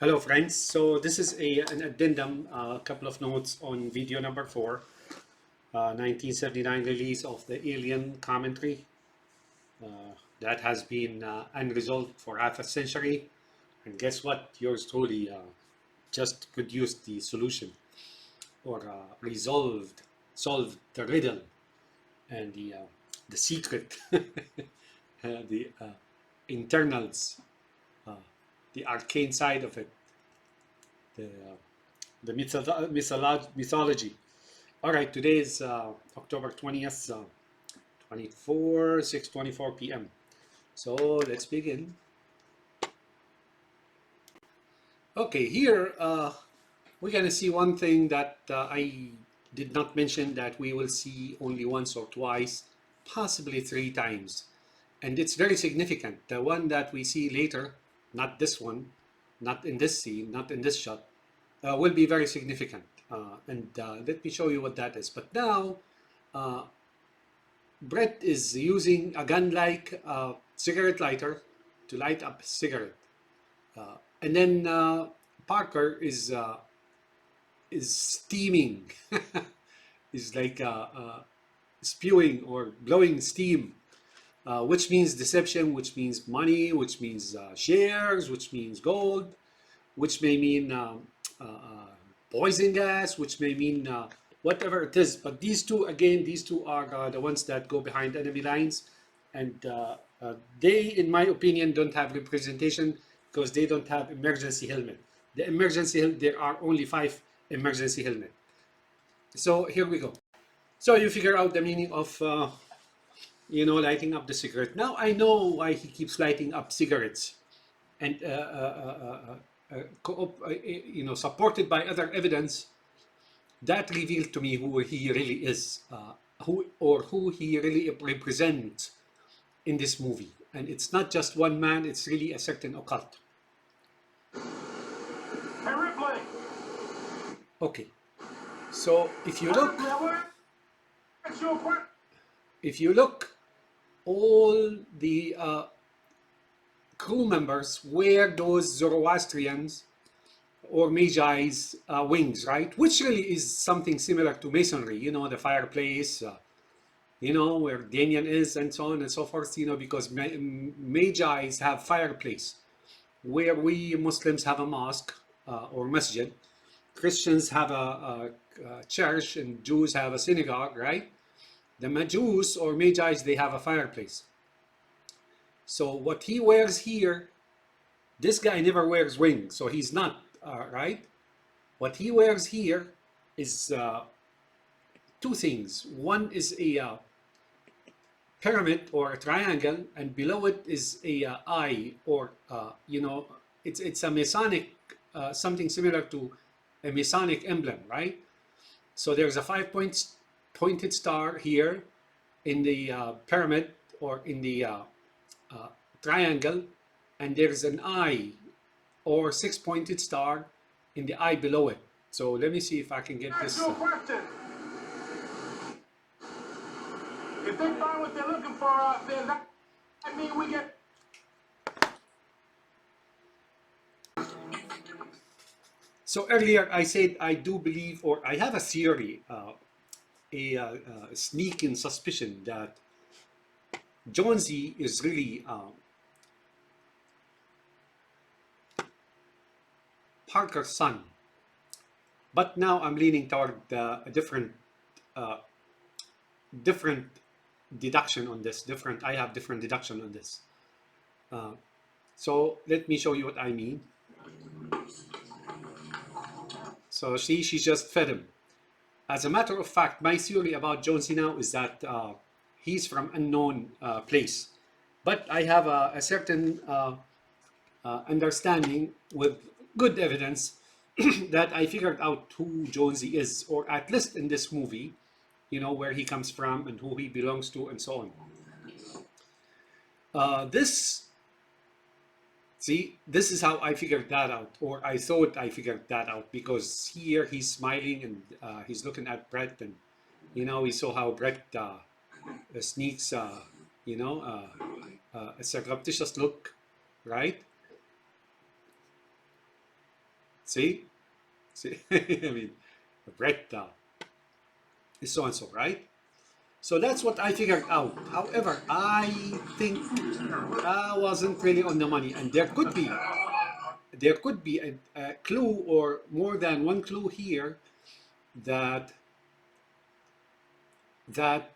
Hello friends, so this is an addendum, a couple of notes on video number 4, 1979 release of the Alien commentary that has been unresolved for half a century. And guess what? Yours truly just produced the solution or solved the riddle and the secret, the internals, uh, the arcane side of it, the mythology. All right, today is October 20th, 6:24 p.m. So let's begin. Okay, here we're going to see one thing that I did not mention that we will see only once or twice, possibly 3 times. And it's very significant. The one that we see later, not this one, not in this scene, not in this shot, will be very significant. And let me show you what that is. But now, uh, Brett is using a gun-like cigarette lighter to light up his cigarette. And then Parker is steaming, is like spewing or blowing steam, which means deception, which means money, which means shares, which means gold, which may mean poison gas, which may mean whatever it is. But these two, again, these two are the ones that go behind enemy lines. And they, in my opinion, don't have representation because they don't have emergency helmet. The emergency helmet, there are only 5 emergency helmet. So here we go. So you figure out the meaning of, lighting up the cigarette. Now I know why he keeps lighting up cigarettes. And supported by other evidence, that revealed to me who he really is, who he really represents in this movie. And it's not just one man; it's really a certain occult. Okay, so if you look, all the crew members wear those Zoroastrians or Magi's wings, right? Which really is something similar to masonry, the fireplace, where Damien is and so on and so forth, because Magi's have fireplace, where we Muslims have a mosque or masjid. Christians have a church and Jews have a synagogue, right? The Majus or Magi's, they have a fireplace. So what he wears here, this guy never wears wings, so he's not, right? What he wears here is 2 things. One is a pyramid or a triangle, and below it is a eye, or it's a Masonic, something similar to a Masonic emblem, right? So there's a 5-pointed star here in the pyramid or in the triangle, and there's an eye or 6-pointed star in the eye below it. So let me see if I can get this. If they find what they're looking for out there, that means we get. So earlier I said I do believe, or I have a theory, a sneaking suspicion that Jonesy is really Parker's son. But now I'm leaning toward a different deduction on this. I have different deduction on this. So let me show you what I mean. So she just fed him. As a matter of fact, my theory about Jonesy now is that he's from unknown place. But I have a certain understanding with good evidence that I figured out who Jonesy is, or at least in this movie, where he comes from and who he belongs to and so on. This is how I figured that out, or I thought I figured that out, because here he's smiling and he's looking at Brett, and we saw how Brett sneaks, a surreptitious look, right? See? See? I mean, Brett is so and so, right? So that's what I figured out. However, I think I wasn't really on the money, and there could be a clue or more than one clue here that that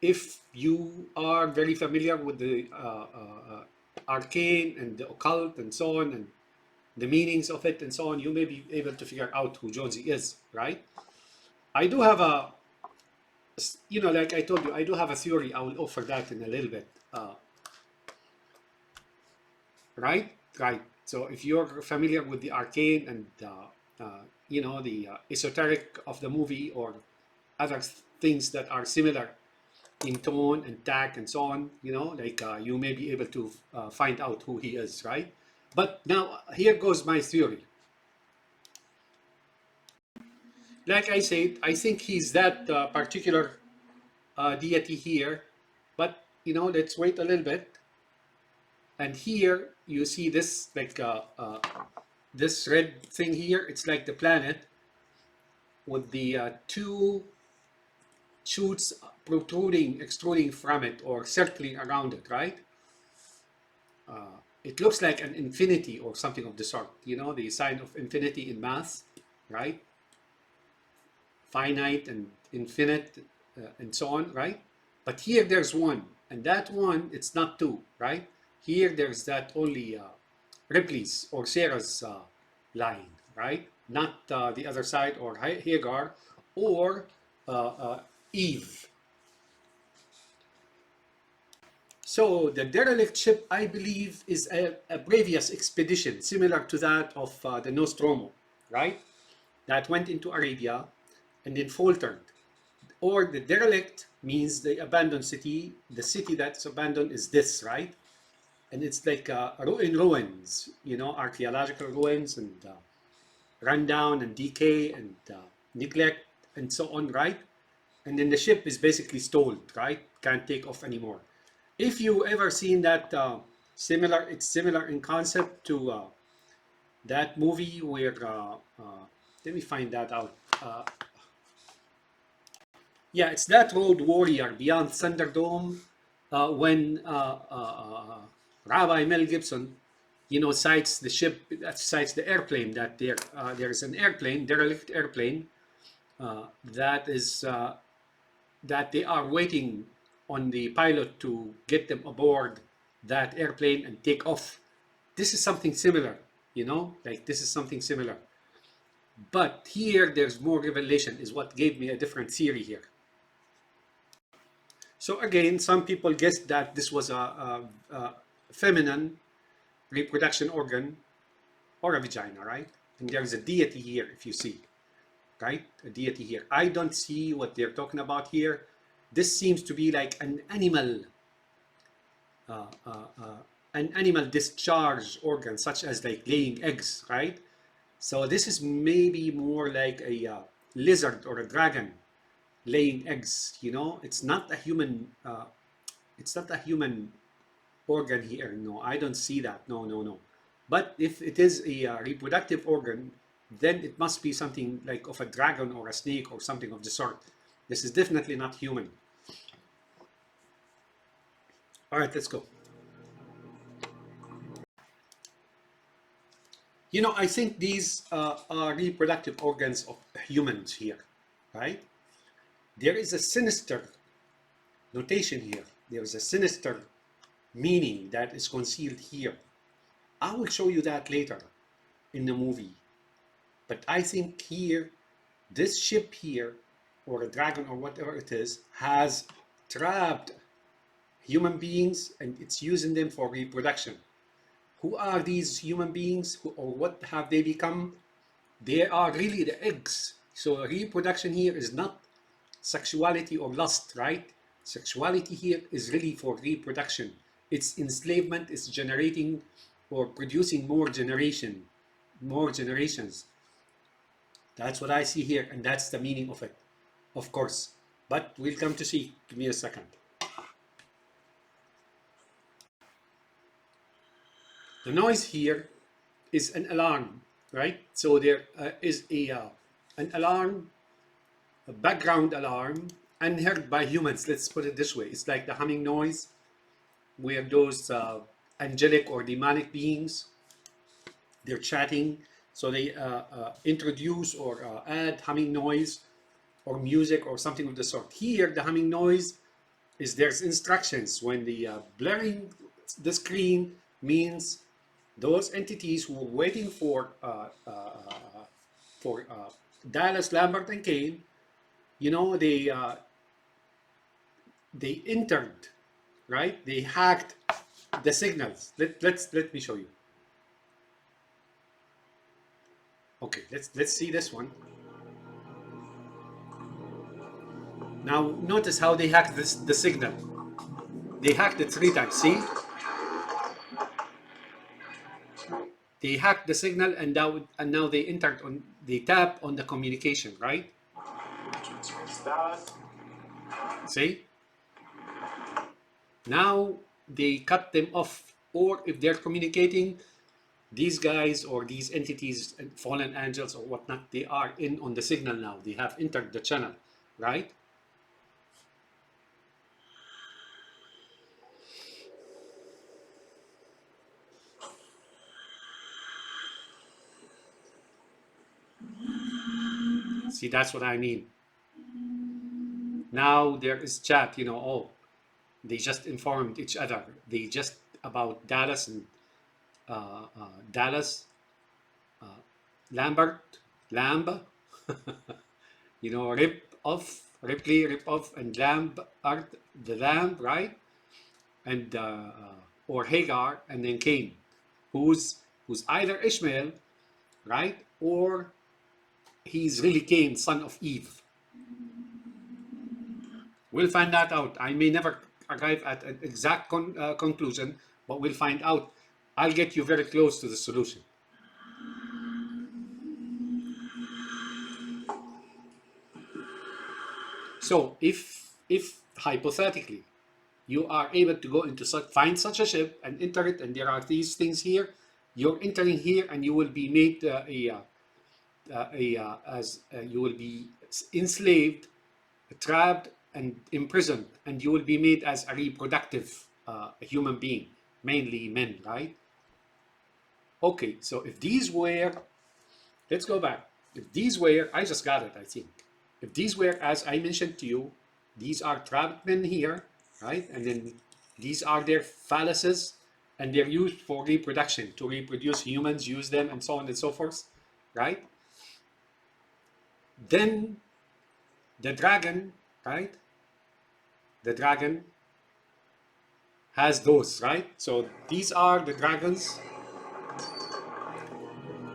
if you are very familiar with the arcane and the occult and so on, and the meanings of it and so on, you may be able to figure out who Jonesy is, right? I do have like I told you, I do have a theory. I will offer that in a little bit. Right? Right. So if you're familiar with the arcane and the esoteric of the movie or other things that are similar in tone and tack and so on, you may be able to find out who he is, right? But now here goes my theory. Like I said, I think he's that particular deity here, but let's wait a little bit. And here you see this this red thing here. It's like the planet with the two shoots extruding from it or circling around it, right? It looks like an infinity or something of the sort. The sign of infinity in math, right? Finite and infinite and so on, right? But here there's one, and that one, it's not two, right? Here there's that only Ripley's or Sarah's line, right? Not the other side, or Hagar, or Eve. So the derelict ship, I believe, is a previous expedition similar to that of the Nostromo, right? That went into Arabia and then faltered. Or the derelict means the abandoned city. The city that's abandoned is this, right? And it's like in ruins, archaeological ruins and rundown and decay and neglect and so on, right? And then the ship is basically stalled, right? Can't take off anymore. If you ever seen that it's similar in concept to that movie where, let me find that out. Yeah, it's that Road Warrior Beyond Thunderdome when Rabbi Mel Gibson, cites the ship, cites the airplane, that there's an airplane, derelict airplane, that is that they are waiting on the pilot to get them aboard that airplane and take off. This is something similar, this is something similar. But here there's more revelation, is what gave me a different theory here. So again, some people guessed that this was a feminine reproduction organ or a vagina, right? And there's a deity here, if you see, right? A deity here. I don't see what they're talking about here. This seems to be like an animal discharge organ, such as like laying eggs, right? So this is maybe more like a lizard or a dragon laying eggs. It's not a human. It's not a human organ here. No, I don't see that. No, no, no. But if it is a reproductive organ, then it must be something like of a dragon or a snake or something of the sort. This is definitely not human. All right, let's go. I think these are reproductive organs of humans here, right? There is a sinister notation here. There is a sinister meaning that is concealed here. I will show you that later in the movie. But I think here, this ship here, or a dragon or whatever it is, has trapped human beings and it's using them for reproduction. Who are these human beings, or what have they become? They are really the eggs. So reproduction here is not sexuality or lust, right? Sexuality here is really for reproduction. It's enslavement, it's generating or producing more generations. That's what I see here, and that's the meaning of it, of course. But we'll come to see. Give me a second. The noise here is an alarm right? So there is an alarm, a background alarm, unheard by humans. Let's put it this way: it's like the humming noise, where those angelic or demonic beings, they're chatting, so they introduce or add humming noise or music or something of the sort. Here, the humming noise is there's instructions. When the blurring the screen means those entities who were waiting for Dallas, Lambert, and Kane, you know, they entered, right? They hacked the signals. Let me show you. Okay, let's see this one. Now notice how they hacked the signal. They hacked it 3 times. See, they hacked the signal, and now they entered on, they tap on the communication, right? See, now they cut them off, or if they're communicating, these guys or these entities and fallen angels or whatnot, they are in on the signal now. They have entered the channel, right? See, that's what I mean. Now there is chat, you know, oh, they just informed each other. They just about Dallas and Dallas, Lambert, Lamb, you know, Ripley, rip off, and Lambert, the Lamb, right? And or Hagar, and then Cain, who's either Ishmael, right, or he's really Cain, son of Eve. We'll find that out. I may never arrive at an exact conclusion, but we'll find out. I'll get you very close to the solution. So if hypothetically you are able to go into find such a ship and enter it, and there are these things here, you're entering here, and you will be made you will be enslaved, trapped, and imprisoned, and you will be made as a reproductive human being, mainly men, right? Okay, so if these were, let's go back. If these were, I just got it, I think. If these were, as I mentioned to you, these are trapped men here, right? And then these are their phalluses, and they're used for reproduction, to reproduce humans, use them, and so on and so forth, right? Then the dragon, right? The dragon has those, right? So these are the dragons.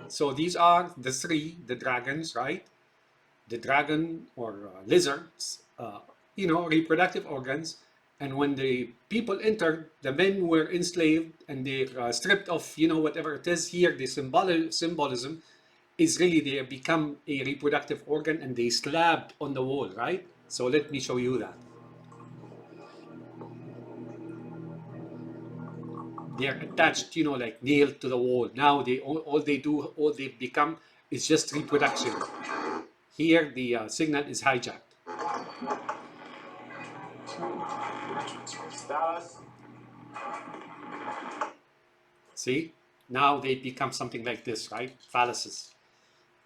So these are the three, the dragons, right? The dragon or lizards, you know, reproductive organs. And when the people entered, the men were enslaved, and they stripped of, you know, whatever it is here. The symbolism is really they become a reproductive organ, and they slabbed on the wall, right? So let me show you that. They're attached, you know, like nailed to the wall. Now they all they become is just reproduction. Here the signal is hijacked. See, now they become something like this, right? Phalluses,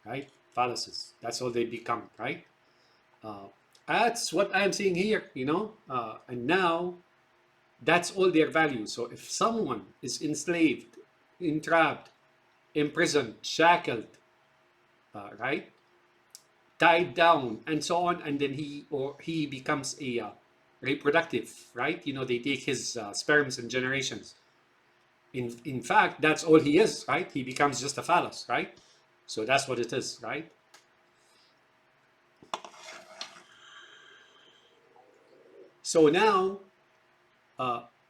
right? Phalluses. That's all they become, right? That's what I'm seeing here, you know. And now that's all their value. So if someone is enslaved, entrapped, imprisoned, shackled, right, tied down, and so on, and then he becomes a reproductive, right? You know, they take his sperms and generations. In fact, that's all he is, right? He becomes just a phallus, right? So that's what it is, right? So now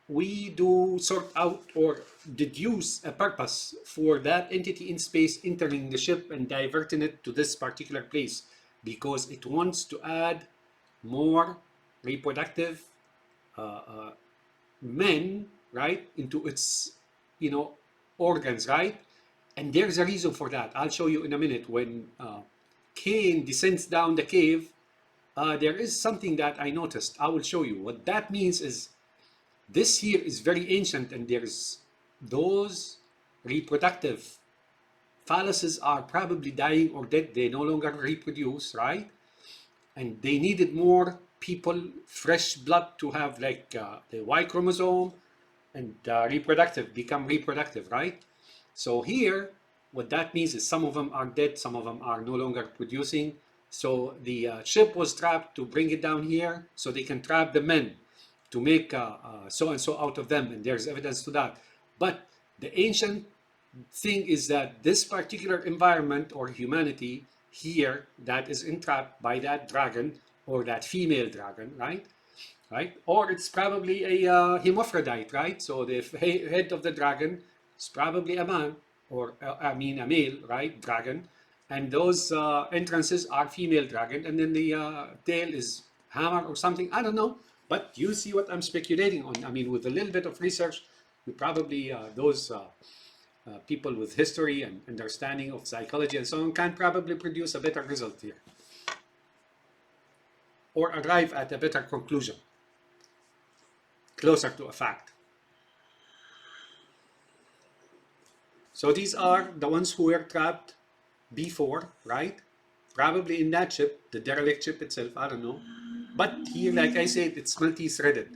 we do sort out or deduce a purpose for that entity in space entering the ship and diverting it to this particular place, because it wants to add more reproductive men, right, into its, you know, organs, right? And there's a reason for that. I'll show you in a minute. When Cain descends down the cave, there is something that I noticed. I will show you. What that means is this here is very ancient, and there's those reproductive phalluses are probably dying or dead. They no longer reproduce, right? And they needed more people, fresh blood to have like the Y chromosome and become reproductive, right? So here, what that means is some of them are dead, some of them are no longer producing. So the ship was trapped to bring it down here so they can trap the men to make so and so out of them, and there's evidence to that. But the ancient thing is that this particular environment or humanity here that is entrapped by that dragon or that female dragon, right? Right? Or it's probably a hermaphrodite, right? So the head of the dragon is probably a man, or I mean a male, right? Dragon, and those entrances are female dragon, and then the tail is hammer or something. I don't know, but you see what I'm speculating on. I mean, with a little bit of research, you probably those people with history and understanding of psychology and so on can probably produce a better result here, or arrive at a better conclusion, closer to a fact. So these are the ones who were trapped before, right? Probably in that ship, the derelict ship itself, I don't know. But here, like I said, it's multi-threaded.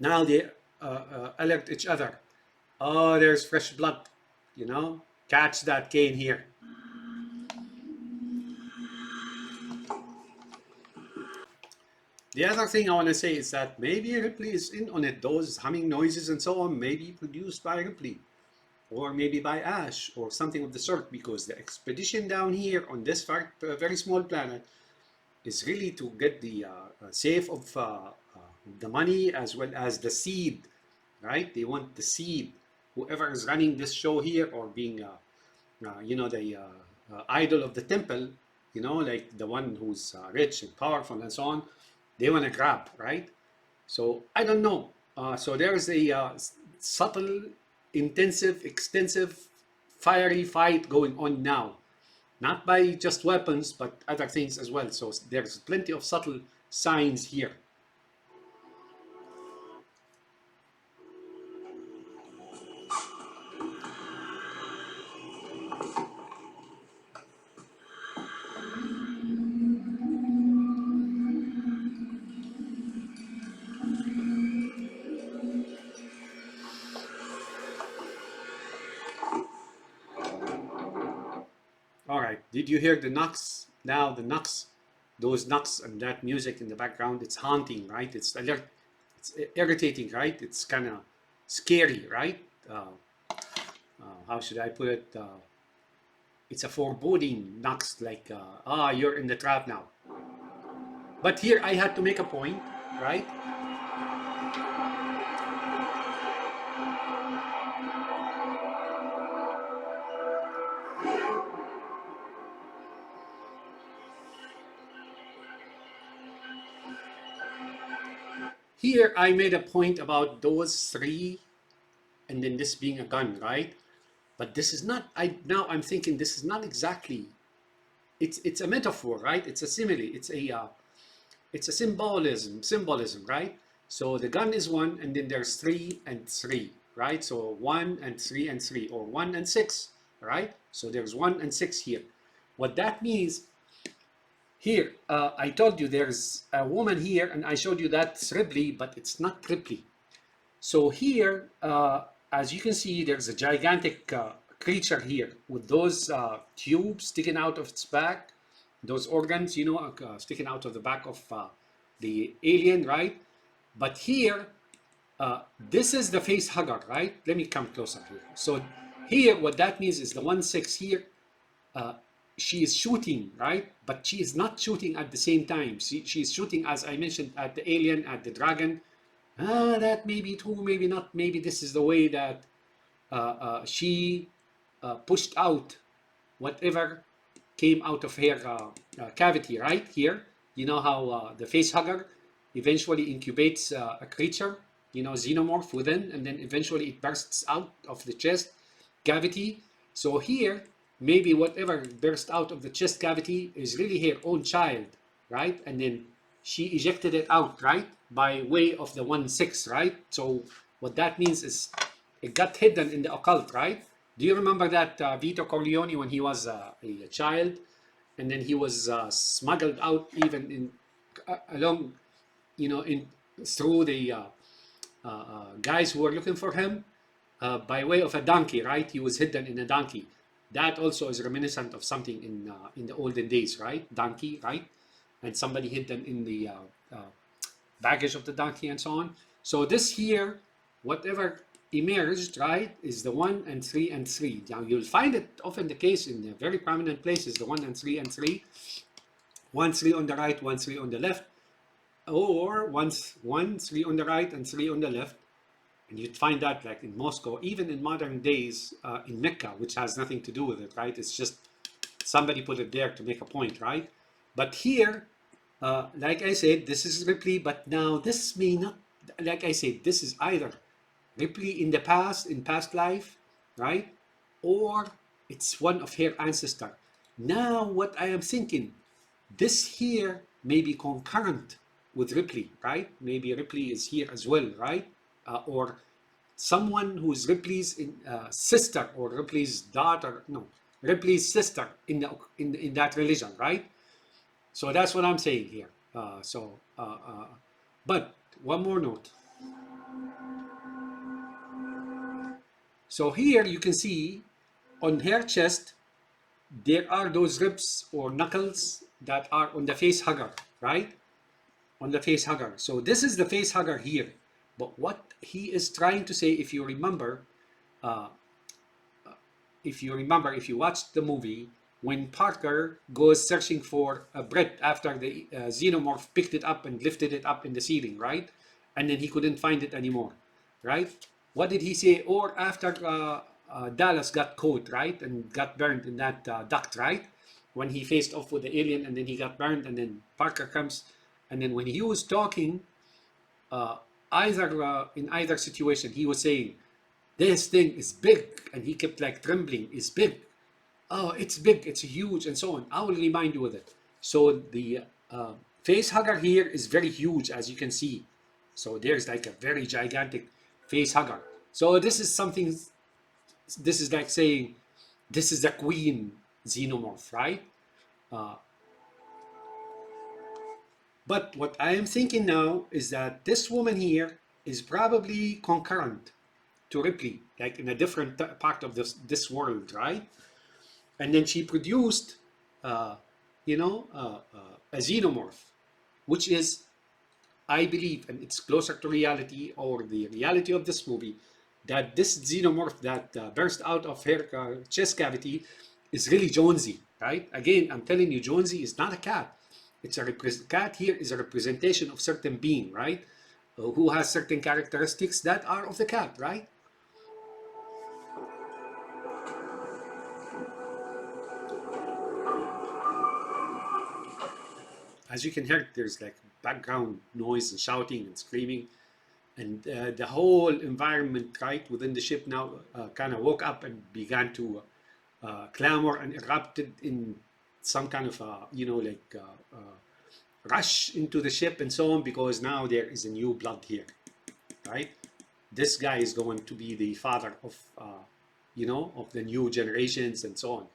Now they alert each other. Oh, there's fresh blood, you know? Catch that Cain here. The other thing I want to say is that maybe Ripley is in on it. Those humming noises and so on may be produced by Ripley, or maybe by Ash, or something of the sort, because the expedition down here on this very small planet is really to get the safe of the money as well as the seed, right? They want the seed. Whoever is running this show here, or being, you know, the idol of the temple, you know, like the one who's rich and powerful and so on, they want to grab, right? So I don't know. So there is a subtle, intensive, extensive, fiery fight going on now. Not by just weapons, but other things as well. So there's plenty of subtle signs here. All right, did you hear the knocks? Now the knocks, those knocks and that music in the background, it's haunting, right? It's alert, it's irritating, right? It's kind of scary, right? How should I put it? It's a foreboding knocks, like, you're in the trap now. But here I had to make a point, right? Here I made a point about those three, and then this being a gun, right? But this is not. Now I'm thinking this is not exactly. It's a metaphor, right? It's a simile. It's a symbolism, right? So the gun is one, and then there's 3 and 3, right? So 1 and 3 and 3, or 1 and 6, right? So there's 1 and 6 here. What that means. Here, I told you there's a woman here, and I showed you that's Ripley, but it's not Ripley. So here, as you can see, there's a gigantic creature here with those tubes sticking out of its back, those organs, you know, sticking out of the back of the alien, right? But here, this is the face hugger, right? Let me come closer here. So here, what that means is the 1-6 here, she is shooting, right? But she is not shooting at the same time. She is shooting, as I mentioned, at the alien, at the dragon. That may be true, maybe not. Maybe this is the way that she pushed out whatever came out of her cavity, right? Here, you know how the face hugger eventually incubates a creature. xenomorph within, and then eventually it bursts out of the chest cavity. So here, maybe whatever burst out of the chest cavity is really her own child, right? And then she ejected it out, right? By way of the 1/6, right? So what that means is it got hidden in the occult, right? Do you remember that Vito Corleone when he was a child, and then he was smuggled out even in along, in through the guys who were looking for him by way of a donkey, right? He was hidden in a donkey. That also is reminiscent of something in the olden days, right? Donkey, right? And somebody hidden in the baggage of the donkey and so on. So this here, whatever emerged, right, is the 1 and 3 and 3. Now you'll find it often the case in the very prominent places, the 1 and 3 and 3. 1, 3 on the right, 1, 3 on the left, or 1, 3 on the right and 3 on the left. And you'd find that like in Moscow, even in modern days in Mecca, which has nothing to do with it, right? It's just somebody put it there to make a point, right? But here, like I said, this is Ripley, but now this may not, like I said, this is either Ripley in the past, in past life, right? Or it's one of her ancestor. Now what I am thinking, this here may be concurrent with Ripley, right? Maybe Ripley is here as well, right? Or someone who's Ripley's sister or Ripley's daughter, no, Ripley's sister in that religion, right? So that's what I'm saying here. But one more note. So here you can see on her chest, there are those ribs or knuckles that are on the face hugger, right? On the face hugger. So this is the face hugger here. But what he is trying to say, if you remember, if you watched the movie, when Parker goes searching for Brett after the xenomorph picked it up and lifted it up in the ceiling, right? And then he couldn't find it anymore, right? What did he say? Or after Dallas got caught, right? And got burned in that duct, right? When he faced off with the alien and then he got burned, and then Parker comes, and then when he was talking, in either situation, he was saying, this thing is big, and he kept like trembling, it's big. Oh, it's big, it's huge, and so on. I will remind you with it. So the face hugger here is very huge, as you can see. So there's like a very gigantic face hugger. So this is something, this is like saying, this is the queen xenomorph, right? But what I am thinking now is that this woman here is probably concurrent to Ripley, like in a different part of this world, right? And then she produced, a xenomorph, which is, I believe, and it's closer to reality or the reality of this movie, that this xenomorph that burst out of her chest cavity is really Jonesy, right? Again, I'm telling you, Jonesy is not a cat. It's a cat here is a representation of certain being, right? Who has certain characteristics that are of the cat, right? As you can hear, there's like background noise and shouting and screaming, and the whole environment, right, within the ship now kind of woke up and began to clamor and erupted in some kind of rush into the ship and so on, because now there is a new blood here, right? This guy is going to be the father of of the new generations and so on.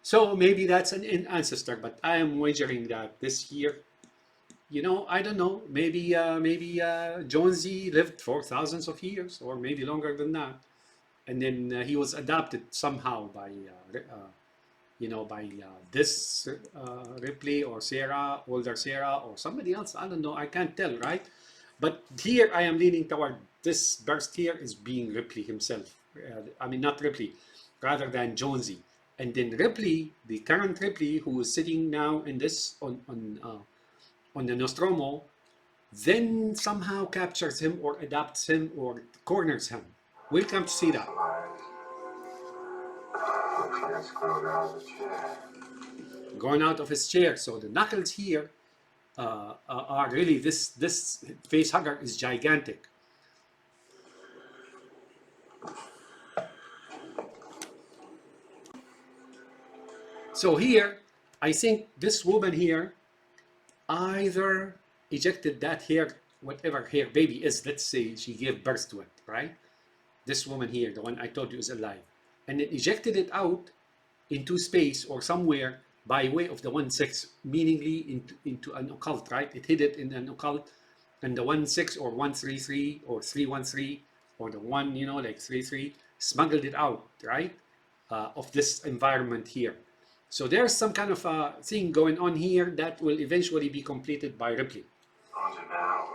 So maybe that's an ancestor, but I am wagering that this here, I don't know, maybe Jonesy lived for thousands of years, or maybe longer than that, and then he was adopted somehow by this Ripley or Sarah, older Sarah, or somebody else. I don't know. I can't tell, right? But here I am leaning toward this burst here is being Ripley himself. I mean, not Ripley, rather than Jonesy. And then Ripley, the current Ripley, who is sitting now in this on the Nostromo, then somehow captures him or adopts him or corners him. We'll come to see that. It's grown out of the chair. Going out of his chair. So the knuckles here are really, this face hugger is gigantic. So here, I think this woman here either ejected that hair, whatever hair baby is, let's say she gave birth to it, right? This woman here, the one I told you is alive, and then ejected it out into space or somewhere by way of the 1/6, meaningly into an occult, right? It hid it in an occult, and the 1/6 or 133 or 313 or the one, like 33, smuggled it out, right? Of this environment here. So there's some kind of a thing going on here that will eventually be completed by Ripley. On to now,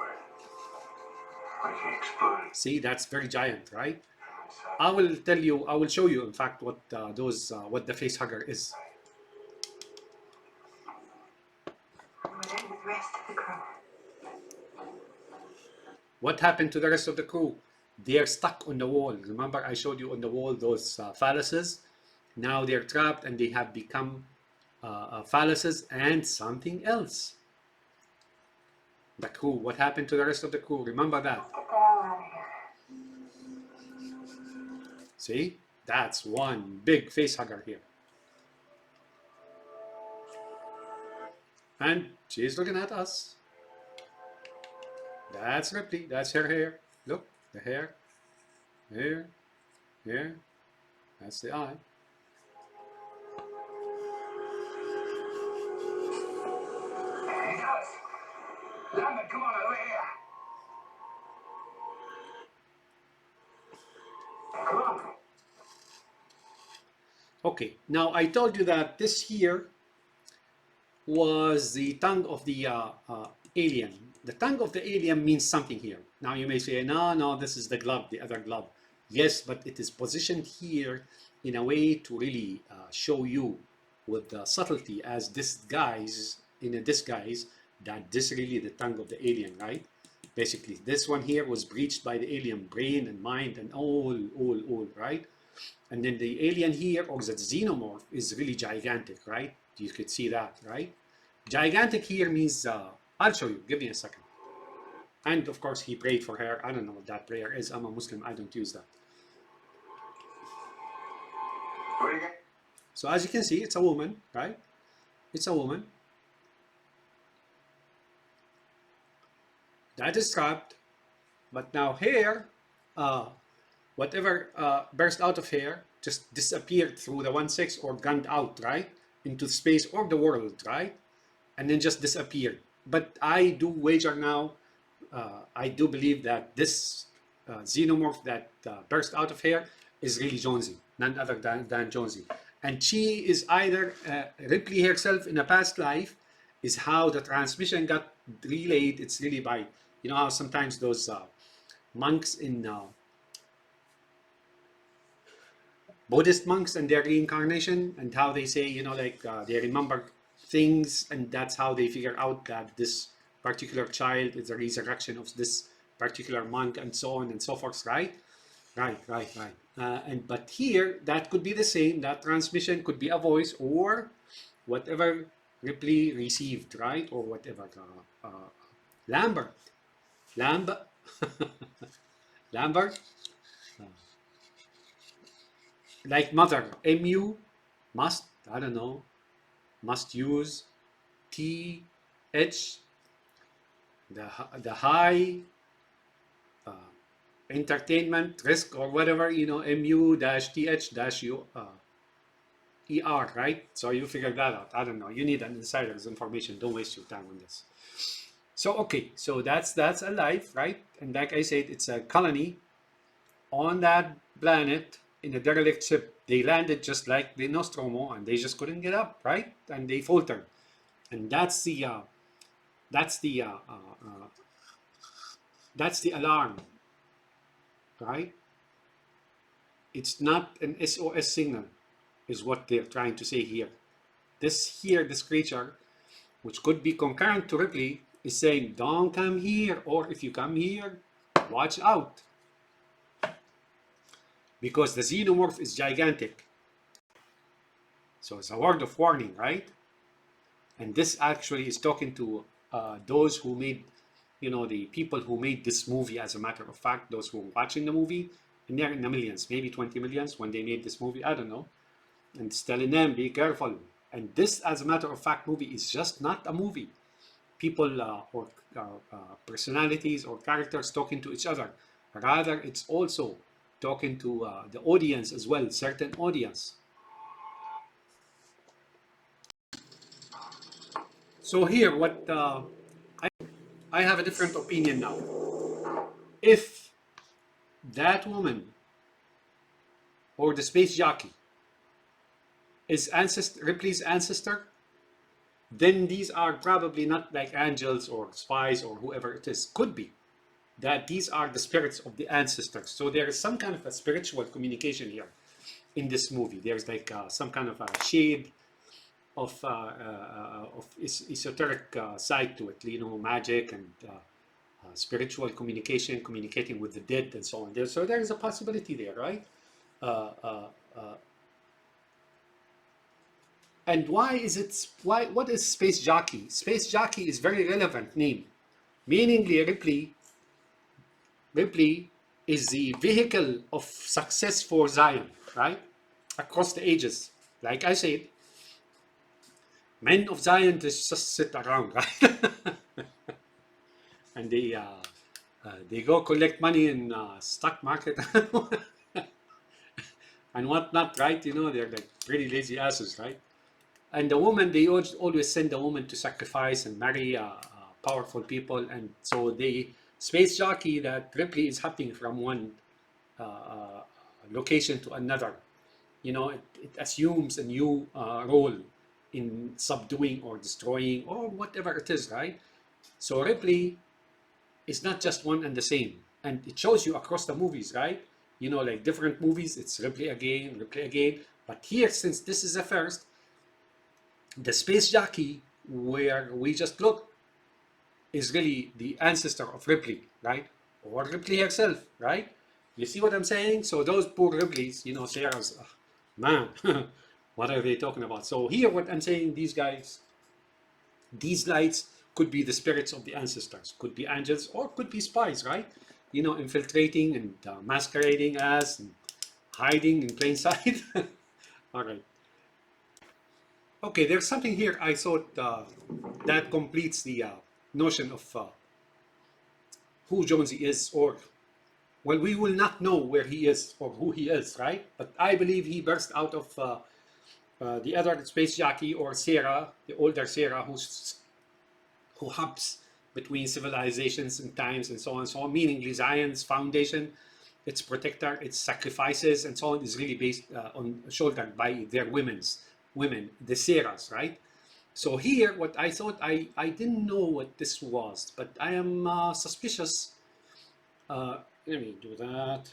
like he exploded. See, that's very giant, right? I will show you, in fact, what what the face hugger is. What happened to the rest of the crew? What happened to the rest of the crew? They are stuck on the wall. Remember, I showed you on the wall those phalluses. Now they're trapped and they have become phalluses and something else. The crew. What happened to the rest of the crew? Remember that. Get the hell out of here. See? That's one big face hugger here. And she's looking at us. That's Ripley. That's her hair. Look, the hair. Here. Here. That's the eye. Hey, guys. Lambert, come on over here. Come on. Okay, now I told you that this here was the tongue of the alien. The tongue of the alien means something here. Now you may say, no, this is the glove, the other glove. Yes, but it is positioned here in a way to really show you with the subtlety as disguise, in a disguise, that this really the tongue of the alien, right? Basically, this one here was breached by the alien brain and mind and all, right? And then the alien here, or the xenomorph, is really gigantic, right? You could see that, right? Gigantic here means, I'll show you, give me a second. And of course, he prayed for her. I don't know what that prayer is. I'm a Muslim, I don't use that. Where you go? So as you can see, it's a woman, right? It's a woman. That is trapped. But now here, whatever burst out of here just disappeared through the 1/6 or gunned out, right? Into space or the world, right? And then just disappeared. But I do wager now, I do believe that this xenomorph that burst out of here is really Jonesy, none other than Jonesy. And she is either Ripley herself in a past life, is how the transmission got relayed. It's really by, you know how sometimes those monks in Buddhist monks and their reincarnation, and how they say, they remember things, and that's how they figure out that this particular child is a resurrection of this particular monk, and so on and so forth, right? Right. But here, that could be the same. That transmission could be a voice or whatever Ripley received, right? Or whatever. Lambert. Lambert. Like mother. MU. Must. I don't know. Must use. TH. The high. Entertainment risk or whatever, MU-TH-ER, right? So you figure that out. I don't know. You need an insider's information. Don't waste your time on this. So, okay. So that's alive, right? And like I said, it's a colony on that planet in a derelict ship. They landed just like the Nostromo and they just couldn't get up, right? And they faltered. And that's the alarm. Right? It's not an SOS signal, is what they're trying to say here. This creature, which could be concurrent to Ripley, is saying, don't come here, or if you come here, watch out. Because the xenomorph is gigantic. So it's a word of warning, right? And this actually is talking to those who made, the people who made this movie, as a matter of fact, those who are watching the movie, and they're in the millions, maybe 20 millions when they made this movie, I don't know. And it's telling them, be careful. And this, as a matter of fact, movie is just not a movie. People or personalities or characters talking to each other. Rather, it's also talking to the audience as well, certain audience. So here, what I have a different opinion now. If that woman or the space jockey is Ripley's ancestor, then these are probably not like angels or spies or whoever it is. Could be that these are the spirits of the ancestors. So there is some kind of a spiritual communication here in this movie. There's like some kind of a shade of esoteric side to it, magic and spiritual communication, communicating with the dead and so on. So there is a possibility there, right? And why is it? What is space jockey? Space jockey is very relevant name. Meaningly, Ripley is the vehicle of success for Zion, right? Across the ages. Like I said, men of Zion just sit around, right? And they go collect money in stock market and whatnot, right? They're like pretty lazy asses, right? And the woman, they always send the woman to sacrifice and marry powerful people. And so they space jockey that Ripley is hopping from one location to another. It assumes a new role in subduing or destroying or whatever it is, right? So Ripley is not just one and the same. And it shows you across the movies, right? Like different movies, it's Ripley again, Ripley again. But here, since this is the first, the space jockey, where we just look, is really the ancestor of Ripley, right? Or Ripley herself, right? You see what I'm saying? So those poor Ripleys, Sarah's, man, what are they talking about? So here, what I'm saying, these guys, these lights could be the spirits of the ancestors, could be angels, or could be spies, right? Infiltrating and masquerading as, and hiding in plain sight. All right. Okay, there's something here I thought that completes the notion of who Jonesy is, or, well, we will not know where he is or who he is, right? But I believe he burst out of the other space jockey, or Sarah, the older Sarah, who hops between civilizations and times and so on and so on. Meaning Zion's foundation, its protector, its sacrifices and so on, is really based shouldered by their women, the Sarahs, right? So here, what I thought, I didn't know what this was, but I am suspicious. Let me do that.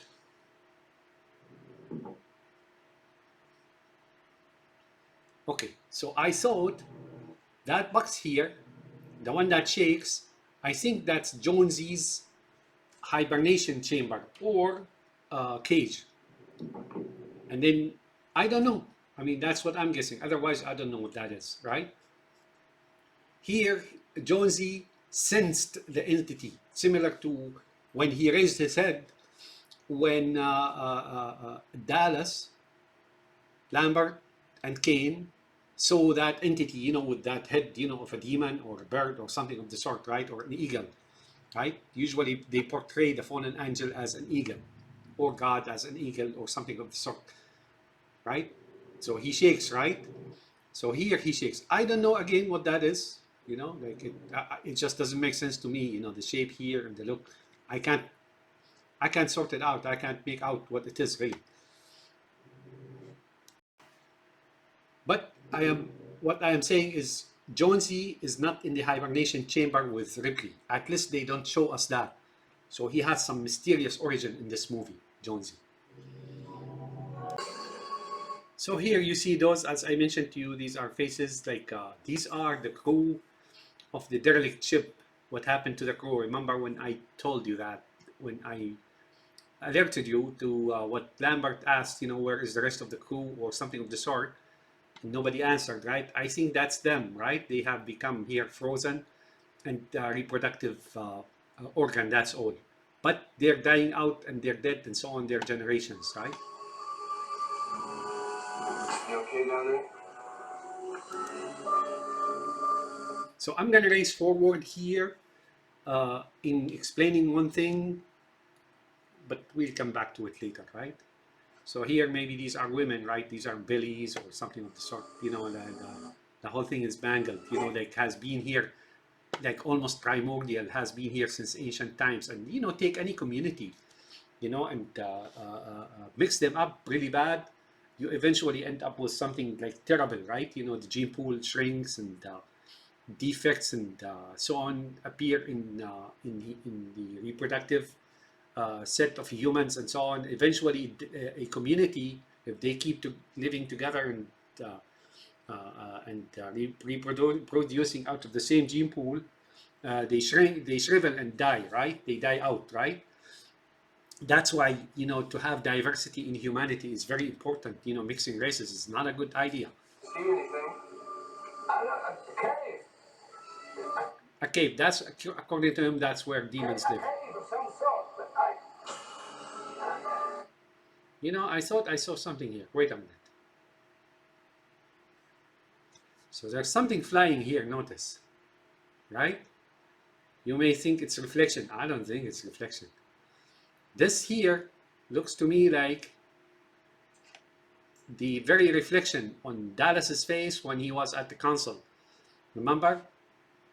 Okay, so I thought that box here, the one that shakes, I think that's Jonesy's hibernation chamber or cage. And then, I don't know. I mean, that's what I'm guessing. Otherwise, I don't know what that is, right? Here, Jonesy sensed the entity, similar to when he raised his head when Dallas, Lambert, and Kane saw that entity, with that head, of a demon or a bird or something of the sort, right? Or an eagle, right? Usually they portray the fallen angel as an eagle, or God as an eagle, or something of the sort, right? So he shakes, right? So here he shakes. I don't know again what that is, like it just doesn't make sense to me, the shape here and the look. I can't sort it out. I can't make out what it is really. But what I am saying is Jonesy is not in the hibernation chamber with Ripley. At least they don't show us that. So he has some mysterious origin in this movie, Jonesy. So here you see those, as I mentioned to you, these are faces, like these are the crew of the derelict ship. What happened to the crew? Remember when I told you that, when I alerted you to what Lambert asked, where is the rest of the crew or something of the sort? Nobody answered, right? I think that's them, right? They have become here frozen and reproductive organ, that's all. But they're dying out and they're dead and so on, their generations, right? You okay down there? So I'm going to race forward here in explaining one thing, but we'll come back to it later, right? So here, maybe these are women, right? These are billies or something of the sort. You know, the whole thing is mangled. You know, like has been here, like almost primordial, has been here since ancient times. And you know, take any community, you know, and mix them up really bad. You eventually end up with something like terrible, right? You know, the gene pool shrinks and defects and so on appear in the reproductive set of humans and so on. Eventually, a community, if they keep living together and reproducing out of the same gene pool, they shrivel and die, right? They die out, right? That's why, you know, to have diversity in humanity is very important. You know, mixing races is not a good idea. See anything? Cave. A cave, that's, according to him, that's where demons live. Cave of some sort, but You know, I thought I saw something here. Wait a minute. So there's something flying here, notice, right? You may think it's reflection. I don't think it's reflection. This here looks to me like the very reflection on Dallas's face when he was at the council. Remember?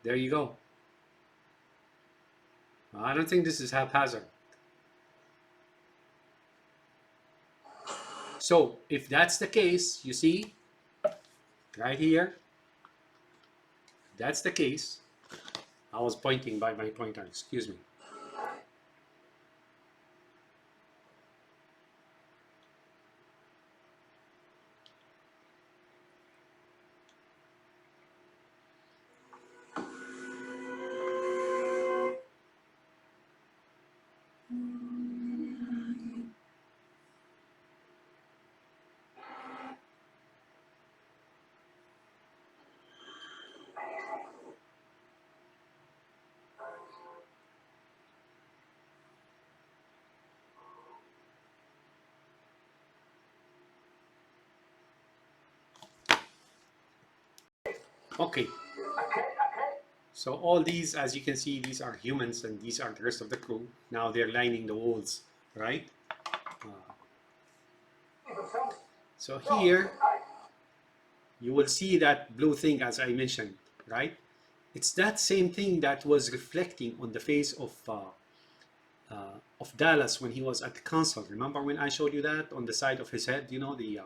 There you go. I don't think this is haphazard. So if that's the case, you see, right here, that's the case. I was pointing by my pointer, excuse me. Okay. So all these, as you can see, these are humans and these are the rest of the crew. Now they're lining the walls, right? So here, you will see that blue thing as I mentioned, right? It's that same thing that was reflecting on the face of Dallas when he was at the council. Remember when I showed you that on the side of his head, you know, the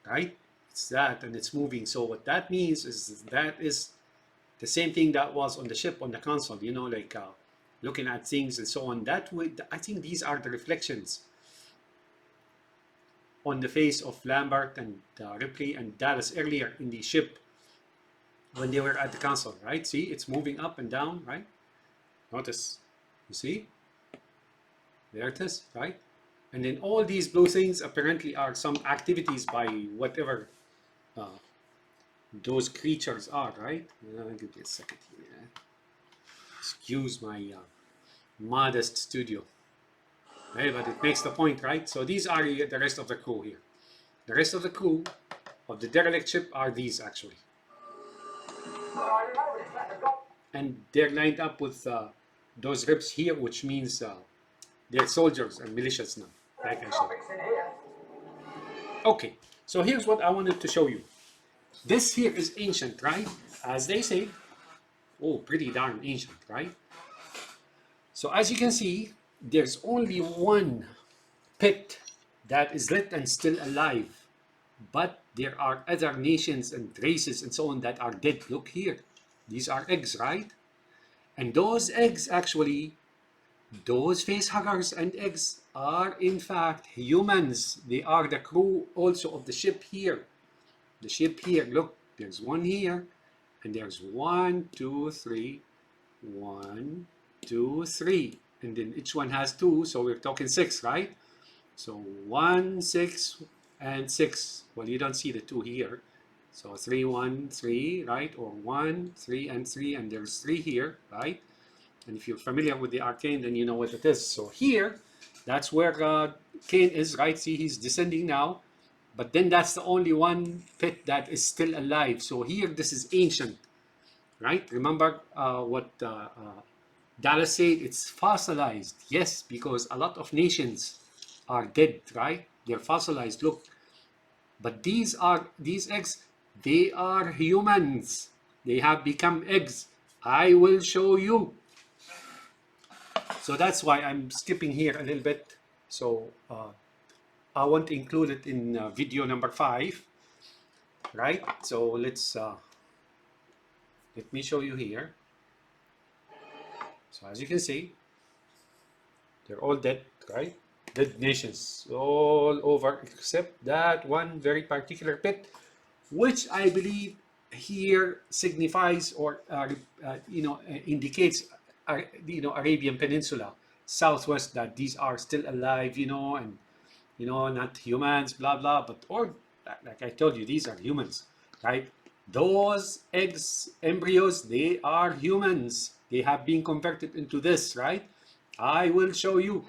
right? It's that, and it's moving. So what that means is that is the same thing that was on the ship on the console, you know, like looking at things and so on. That way, I think these are the reflections on the face of Lambert and Ripley and Dallas earlier in the ship when they were at the console, right? See, it's moving up and down, right? Notice, you see? There it is, right? And then all these blue things apparently are some activities by whatever those creatures are, right? Give me a second here. Excuse my modest studio. Right, but it makes the point, right? So these are the rest of the crew here. The rest of the crew of the derelict ship are these actually. And they're lined up with those ribs here, which means they're soldiers and militias now, like I showed. Okay, so here's what I wanted to show you. This here is ancient, right? As they say, oh, pretty darn ancient, right? So as you can see, there's only one pit that is lit and still alive, but there are other nations and races and so on that are dead. Look here, these are eggs, right? And those eggs actually, those face huggers and eggs are in fact humans. They are the crew also of the ship here. The ship here, look, there's one here, and there's 1, 2, 3, 1, 2, 3. And then each one has 2, so we're talking 6, right? So 1, 6, and 6. Well, you don't see the 2 here. So 3, 1, 3, right? Or 1, 3, and 3, and there's 3 here, right? And if you're familiar with the arcane, then you know what it is. So here, that's where Cain is, right? See, he's descending now. But then that's the only one pit that is still alive. So here, this is ancient, right? Remember what Dallas said? It's fossilized. Yes, because a lot of nations are dead, right? They're fossilized. Look, but these eggs, they are humans. They have become eggs. I will show you. So that's why I'm skipping here a little bit. So I won't include it in video number 5, right? So let me show you here. So as you can see, they're all dead, right? Dead nations all over except that one very particular pit, which I believe here signifies or indicates Arabian Peninsula, southwest, that these are still alive, and not humans, blah blah, but or like I told you, these are humans, right? Those eggs, embryos, they are humans. They have been converted into this, right? I will show you.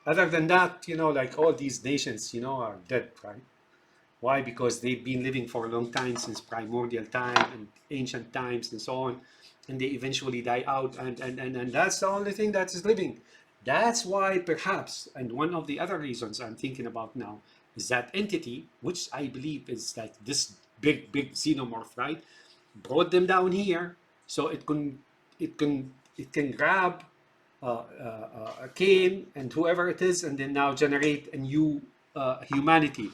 Other than that, like all these nations, are dead, right? Why? Because they've been living for a long time, since primordial time and ancient times and so on, and they eventually die out, and that's the only thing that is living. That's why perhaps, and one of the other reasons I'm thinking about now is that entity, which I believe is like this big xenomorph, right? Brought them down here so it can grab Cain and whoever it is, and then now generate a new humanity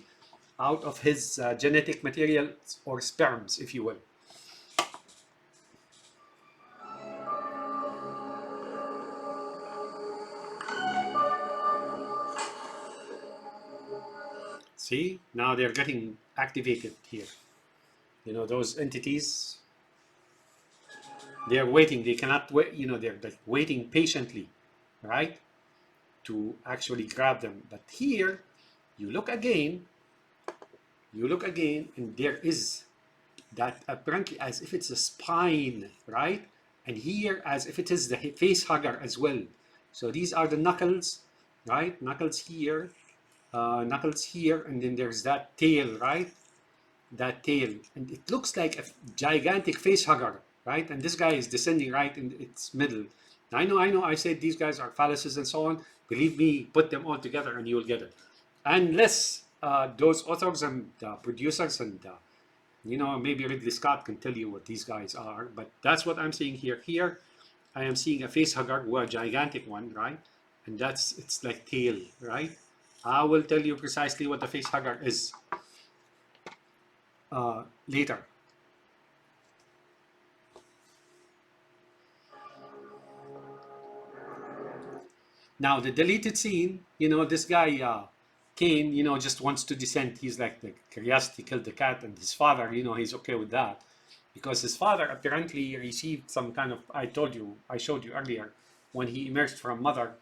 out of his genetic material, or sperms, if you will. See, now they're getting activated here. Those entities, they're waiting. They cannot wait. They're like waiting patiently, right, to actually grab them. But here, you look again, and there is that apparently as if it's a spine, right? And here as if it is the face hugger as well. So these are the knuckles, right? Knuckles here, and then there's that tail, right? That tail, and it looks like a gigantic face hugger, right? And this guy is descending right in its middle. I know. I said these guys are phalluses and so on. Believe me, put them all together and you will get it. Unless those authors and producers and maybe Ridley Scott can tell you what these guys are, but that's what I'm seeing here. Here, I am seeing a face hugger, a gigantic one, right? And it's like tail, right? I will tell you precisely what the face hugger is later. Now the deleted scene, this guy, Cain, just wants to descend. He's like the curiosity killed the cat, and his father, he's okay with that, because his father apparently received some kind of, I showed you earlier, when he emerged from mother,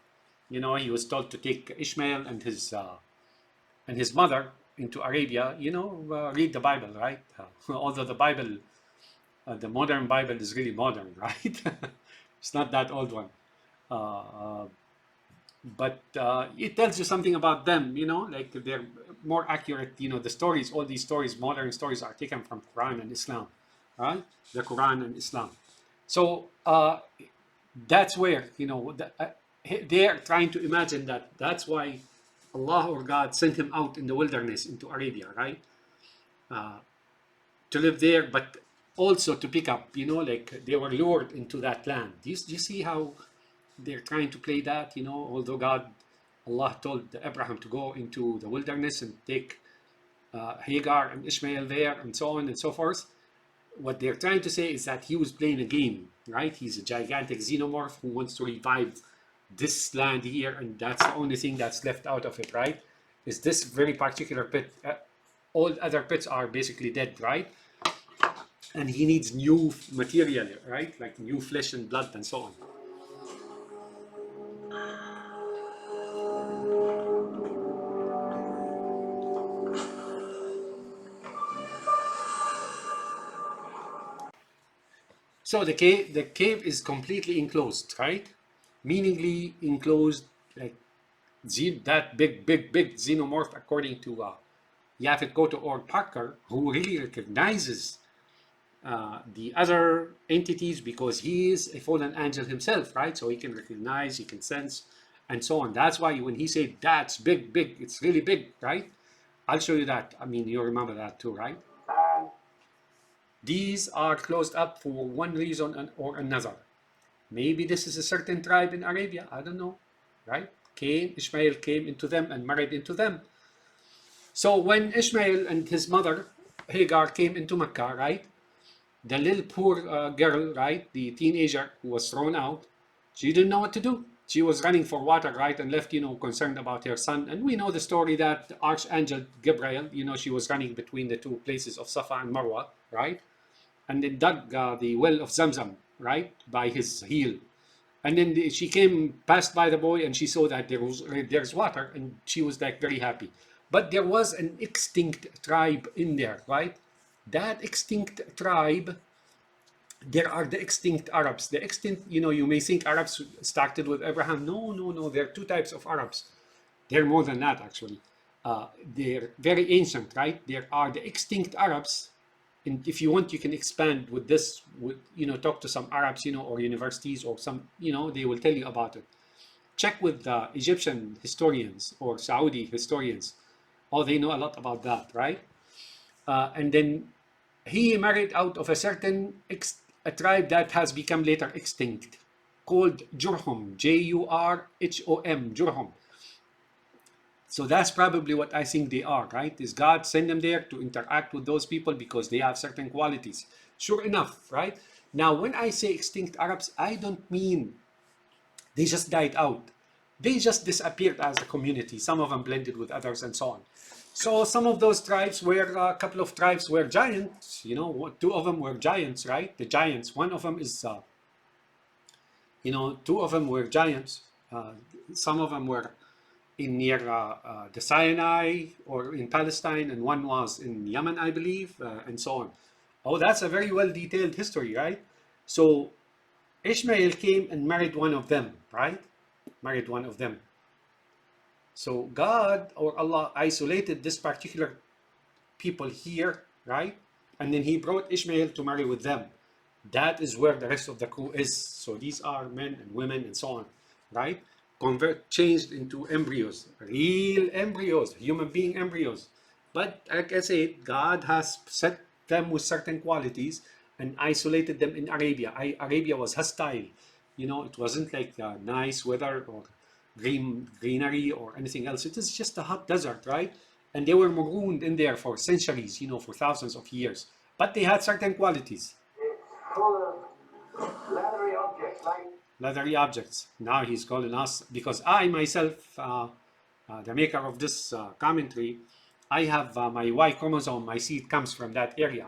he was told to take Ishmael and his mother into Arabia, read the Bible, right? Although the Bible, the modern Bible is really modern, right? It's not that old one. But it tells you something about them, like they're more accurate. The stories, all these stories, modern stories, are taken from Quran and Islam, right? The Quran and Islam. So that's where, they're trying to imagine that's why Allah or God sent him out in the wilderness into Arabia, right? To live there, but also to pick up, like they were lured into that land. Do you see how they're trying to play that, although Allah told Abraham to go into the wilderness and take Hagar and Ishmael there and so on and so forth. What they're trying to say is that he was playing a game, right? He's a gigantic xenomorph who wants to revive this land here, and that's the only thing that's left out of it, right? Is this very particular pit. All other pits are basically dead, right? And he needs new material, right? Like new flesh and blood and so on. So the cave is completely enclosed, right? Meaningly enclosed, like that big xenomorph, according to Yaphet Kotto or Parker, who really recognizes the other entities because he is a fallen angel himself, right? So he can recognize, he can sense, and so on. That's why when he said that's big, it's really big, right? I'll show you that. I mean, you remember that too, right? These are closed up for one reason or another. Maybe this is a certain tribe in Arabia. I don't know, right? Ishmael came into them and married into them. So when Ishmael and his mother Hagar came into Mecca, right? The little poor girl, right? The teenager who was thrown out, she didn't know what to do. She was running for water, right? And left, concerned about her son. And we know the story that the Archangel Gabriel, she was running between the two places of Safa and Marwa, right? And then dug the well of Zamzam, right? By his heel. And then she came, passed by the boy, and she saw that there's water, and she was like very happy. But there was an extinct tribe in there, right? That extinct tribe, there are the extinct Arabs. The extinct, you may think Arabs started with Abraham. No. There are two types of Arabs. They're more than that, actually. They're very ancient, right? There are the extinct Arabs. And if you want, you can expand with this, talk to some Arabs, or universities or some, they will tell you about it. Check with the Egyptian historians or Saudi historians. Oh, they know a lot about that, right? And then he married out of a certain a tribe that has become later extinct, called Jurhum, Jurhom, Jurhum. So that's probably what I think they are, right? Is God send them there to interact with those people because they have certain qualities. Sure enough, right? Now, when I say extinct Arabs, I don't mean they just died out. They just disappeared as a community. Some of them blended with others and so on. So some of those tribes were, a couple of tribes were giants, two of them were giants, right? The giants, one of them is, two of them were giants. Some of them were in near the Sinai or in Palestine, and one was in Yemen, I believe, and so on. Oh, that's a very well detailed history, right? So Ishmael came and married one of them, right? Married one of them. So God or Allah isolated this particular people here, right? And then he brought Ishmael to marry with them. That is where the rest of the crew is. So these are men and women and so on, right? Changed into embryos, real embryos, human being embryos. But like I said, God has set them with certain qualities and isolated them in Arabia. Arabia was hostile. It wasn't like nice weather or greenery or anything else. It is just a hot desert, right? And they were marooned in there for centuries, for thousands of years. But they had certain qualities. It's full of leathery objects, like Leathery objects. Now he's calling us, because I myself, the maker of this commentary, I have my Y chromosome, my seed comes from that area.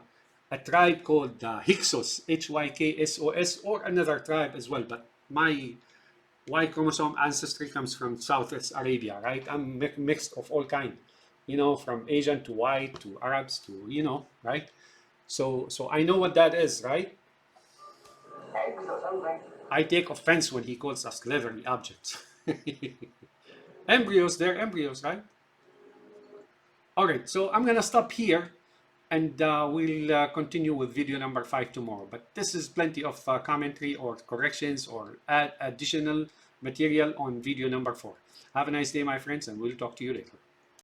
A tribe called Hyksos, Hyksos, or another tribe as well. But my Y chromosome ancestry comes from Southwest Arabia, right? I'm mixed of all kind, from Asian to white to Arabs to, right? So I know what that is, right? eggs or something. I take offense when he calls us leathery objects. Embryos, they're embryos, right? All right, so I'm gonna stop here, and we'll continue with video number 5 tomorrow. But this is plenty of commentary or corrections or additional material on video number 4. Have a nice day, my friends, and we'll talk to you later.